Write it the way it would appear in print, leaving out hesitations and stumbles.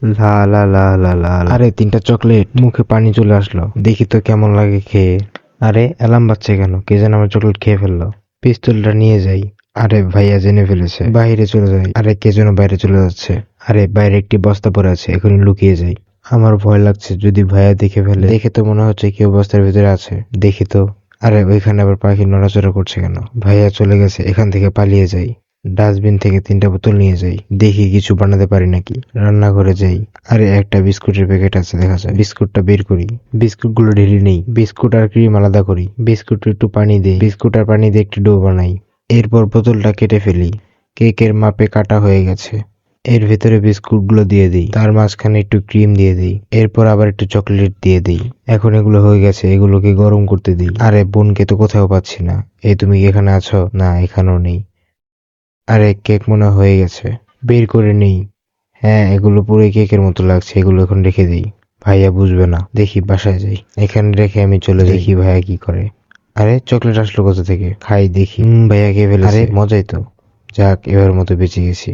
লা লা লা লা লা লা। আরে 3টা চকলেট, মুখে পানি চলে আসলো। দেখি তো কেমন লাগে খেয়ে। আরে অ্যালার্ম বাজছে কেন? কে যেন আমার চকলেট খেয়ে ফেললো। পিস্তলটা নিয়ে যাই। আরে ভাইয়া জেনে ফেলেছে। বাইরে চলে যাই। আরে কে যেন বাইরে চলে যাচ্ছে। আরে বাইরে একটি বস্তা পড়ে আছে, এখনই লুকিয়ে যাই। আমার ভয় লাগছে, যদি ভাইয়া দেখে ফেলে। দেখে তো মনে হচ্ছে কেউ বস্তার ভিতরে আছে। দেখি তো। আরে ওইখানে আবার পাখি নড়াচড়া করছে কেন? ভাইয়া চলে গেছে, এখান থেকে পালিয়ে যাই। ডাস্টবিন থেকে 3টা বোতল নিয়ে যাই। দেখি কিছু বানাতে পারি নাকি। রান্নাঘরে যাই। আরে একটা বিস্কুটের প্যাকেট আছে, দেখা যায়। বিস্কুটটা বের করি। বিস্কুটগুলো ঢেলে নেই। বিস্কুট আর ক্রিম আলাদা করি। বিস্কুট একটু পানি দিই। বিস্কুট আর পানি দিয়ে একটি ডো বানাই। এরপর বোতলটা কেটে ফেলি। কেকের মাপে কাটা হয়ে গেছে। এর ভেতরে বিস্কুটগুলো দিয়ে দিই। তার মাঝখানে একটু ক্রিম দিয়ে দিই। এরপর আবার একটু চকলেট দিয়ে দিই। এখন এগুলো হয়ে গেছে, এগুলোকে গরম করতে দিই। আরে বোনকে তো কোথাও পাচ্ছি না। এই তুমি কি এখানে আছো? না, এখানেও নেই। আরে কেক মনে হয়ে গেছে। বের করে নেই। হ্যাঁ, এগুলো পুরো কেকের মতো লাগছে। এগুলো এখন রেখে দিই। ভাইয়া বুঝবে না। দেখি বাসায় যাই। এখানে রেখে আমি চলে যাই। দেখি ভাইয়া কি করে। আরে চকলেট আসলো কোথা থেকে? খাই দেখি। ভাইয়া খেয়ে ফেলেছে। আরে মজাই তো। যাক, এবার মতো বেঁচে গেছি।